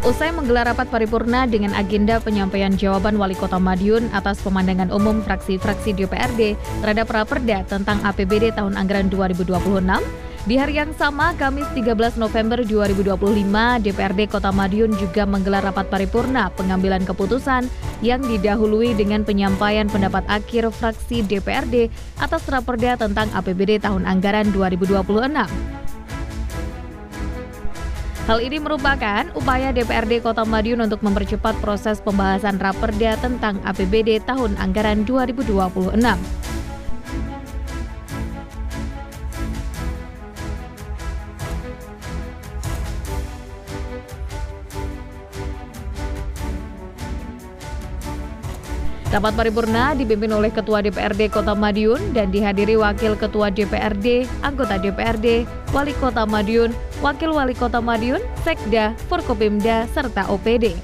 Usai menggelar rapat paripurna dengan agenda penyampaian jawaban Wali Kota Madiun atas pemandangan umum fraksi-fraksi DPRD terhadap Raperda tentang APBD tahun anggaran 2026, di hari yang sama, Kamis 13 November 2025, DPRD Kota Madiun juga menggelar rapat paripurna pengambilan keputusan yang didahului dengan penyampaian pendapat akhir fraksi DPRD atas Raperda tentang APBD tahun anggaran 2026. Hal ini merupakan upaya DPRD Kota Madiun untuk mempercepat proses pembahasan Raperda tentang APBD tahun anggaran 2026. Rapat paripurna dipimpin oleh Ketua DPRD Kota Madiun dan dihadiri Wakil Ketua DPRD, anggota DPRD, Wali Kota Madiun, Wakil Wali Kota Madiun, Sekda, Forkopimda, serta OPD.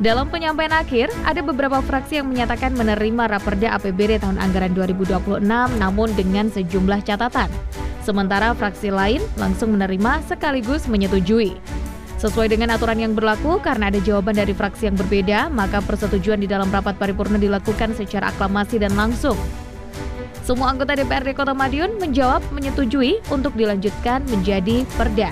Dalam penyampaian akhir, ada beberapa fraksi yang menyatakan menerima Raperda APBD tahun anggaran 2026 namun dengan sejumlah catatan. Sementara fraksi lain langsung menerima sekaligus menyetujui. Sesuai dengan aturan yang berlaku, karena ada jawaban dari fraksi yang berbeda, maka persetujuan di dalam rapat paripurna dilakukan secara aklamasi dan langsung. Semua anggota DPRD Kota Madiun menjawab menyetujui untuk dilanjutkan menjadi perda.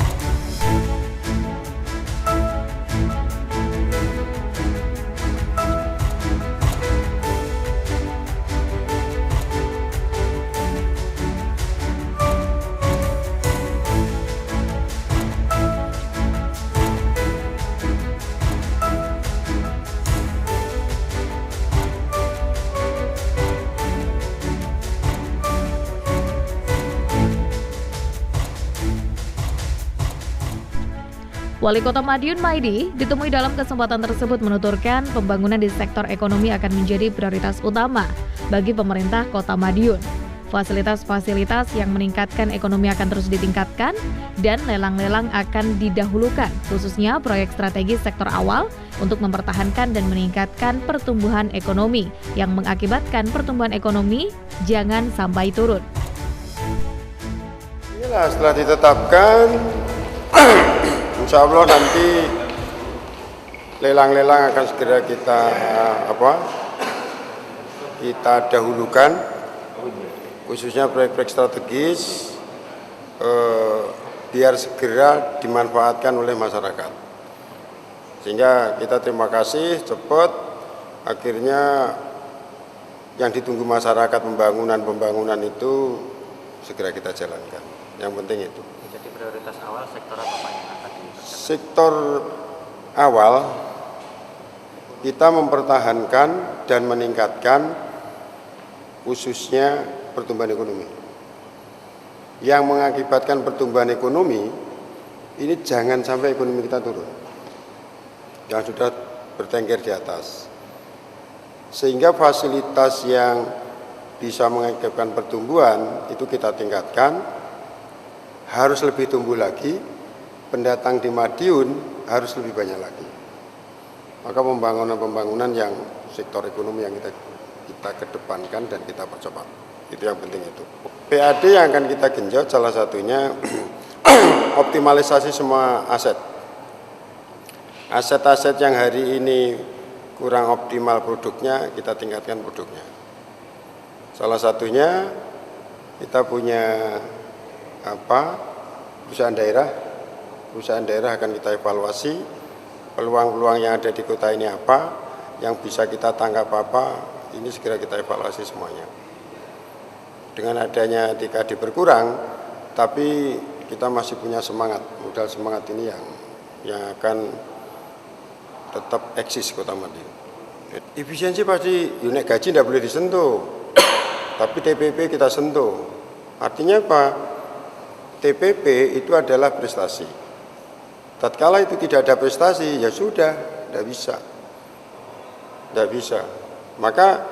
Wali Kota Madiun Maidi ditemui dalam kesempatan tersebut menuturkan pembangunan di sektor ekonomi akan menjadi prioritas utama bagi pemerintah Kota Madiun. Fasilitas-fasilitas yang meningkatkan ekonomi akan terus ditingkatkan dan lelang-lelang akan didahulukan, khususnya proyek strategis sektor awal untuk mempertahankan dan meningkatkan pertumbuhan ekonomi yang mengakibatkan pertumbuhan ekonomi jangan sampai turun. Inilah setelah ditetapkan insya Allah nanti lelang-lelang akan segera kita dahulukan, khususnya proyek-proyek strategis biar segera dimanfaatkan oleh masyarakat. Sehingga kita terima kasih cepat akhirnya yang ditunggu masyarakat pembangunan itu segera kita jalankan. Yang penting itu. Jadi prioritas awal sektor apa Pak yang akan dikerjakan? Sektor awal kita mempertahankan dan meningkatkan khususnya pertumbuhan ekonomi. Yang mengakibatkan pertumbuhan ekonomi ini jangan sampai ekonomi kita turun. Yang sudah bertengger di atas. Sehingga fasilitas yang bisa mengakibatkan pertumbuhan itu kita tingkatkan, harus lebih tumbuh lagi, pendatang di Madiun harus lebih banyak lagi. Maka pembangunan yang sektor ekonomi yang kita kedepankan dan kita percepat. Itu yang penting itu. PAD yang akan kita genjot salah satunya optimalisasi semua aset. Aset-aset yang hari ini kurang optimal produknya, kita tingkatkan produknya. Salah satunya kita punya perusahaan daerah akan kita evaluasi peluang-peluang yang ada di kota ini apa, yang bisa kita tangkap apa, ini segera kita evaluasi semuanya. Dengan adanya TKD berkurang, tapi kita masih punya semangat, modal semangat ini yang akan tetap eksis Kota Madiun. Efisiensi pasti unit gaji tidak boleh disentuh, tapi TPP kita sentuh. Artinya apa? TPP itu adalah prestasi. Tatkala itu tidak ada prestasi, ya sudah, tidak bisa. Maka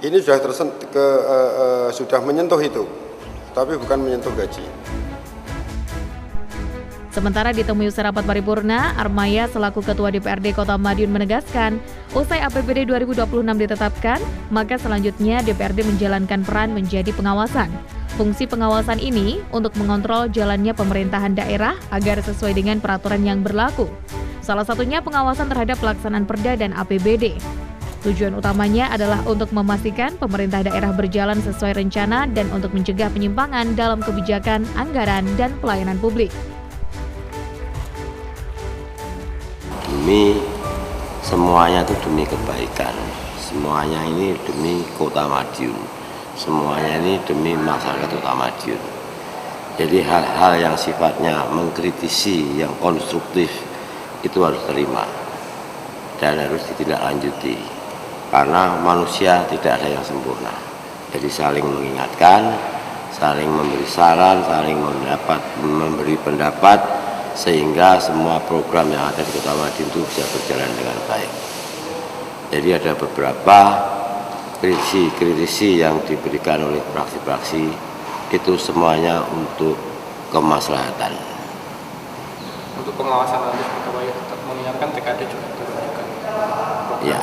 ini sudah menyentuh itu, tapi bukan menyentuh gaji. Sementara ditemui usai rapat paripurna, Armaya selaku Ketua DPRD Kota Madiun menegaskan, usai APBD 2026 ditetapkan, maka selanjutnya DPRD menjalankan peran menjadi pengawasan. Fungsi pengawasan ini untuk mengontrol jalannya pemerintahan daerah agar sesuai dengan peraturan yang berlaku. Salah satunya pengawasan terhadap pelaksanaan Perda dan APBD. Tujuan utamanya adalah untuk memastikan pemerintah daerah berjalan sesuai rencana dan untuk mencegah penyimpangan dalam kebijakan, anggaran, dan pelayanan publik. Demi semuanya itu demi kebaikan, semuanya ini demi Kota Madiun, semuanya ini demi masyarakat Kota Madiun. Jadi hal-hal yang sifatnya mengkritisi, yang konstruktif itu harus terima dan harus ditindaklanjuti karena manusia tidak ada yang sempurna. Jadi saling mengingatkan, saling memberi saran, saling memberi pendapat, sehingga semua program yang ada di Kota Madiun itu bisa berjalan dengan baik. Jadi ada beberapa kritisi yang diberikan oleh fraksi-fraksi itu semuanya untuk kemaslahatan. Untuk pengawasan nanti pegawai tetap mengingatkan TKD juga turun. Ya,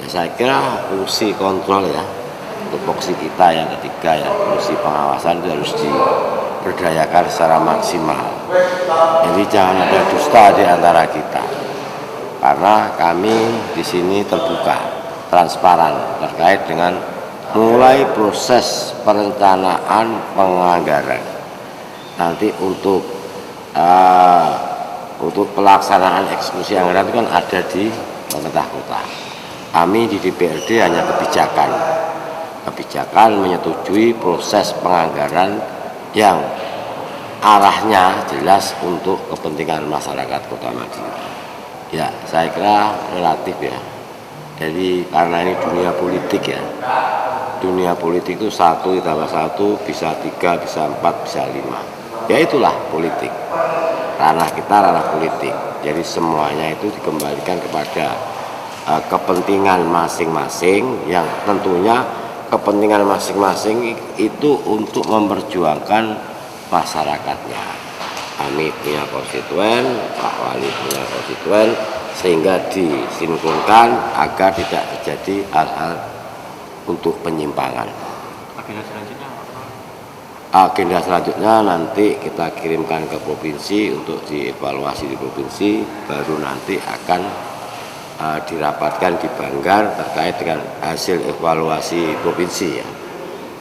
saya kira fungsi kontrol ya, untuk fungsi kita yang ketiga ya, fungsi pengawasan itu harus diberdayakan secara maksimal. Jadi jangan ada dusta di antara kita, karena kami di sini terbuka, transparan terkait dengan mulai proses perencanaan penganggaran. Nanti untuk pelaksanaan eksekusi anggaran itu kan ada di pemerintah kota. Kami di DPRD hanya kebijakan menyetujui proses penganggaran yang arahnya jelas untuk kepentingan masyarakat Kota Madiun. Ya, saya kira relatif ya. Jadi karena ini dunia politik ya. Dunia politik itu 1 ditambah 1 bisa 3, bisa 4, bisa 5. Ya itulah politik. Ranah kita ranah politik. Jadi semuanya itu dikembalikan kepada kepentingan masing-masing, yang tentunya kepentingan masing-masing itu untuk memperjuangkan masyarakatnya. Kami punya konstituen, Pak Wali punya konstituen, sehingga disinkronkan agar tidak terjadi hal-hal untuk penyimpangan. Agenda selanjutnya nanti kita kirimkan ke provinsi untuk dievaluasi di provinsi, baru nanti akan dirapatkan di Banggar terkait dengan hasil evaluasi provinsi ya.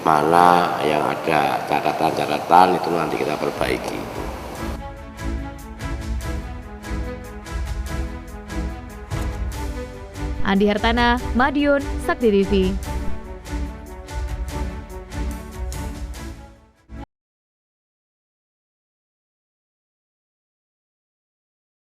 Mana yang ada catatan-catatan itu nanti kita perbaiki. Andi Hartana, Madiun, Sakti TV.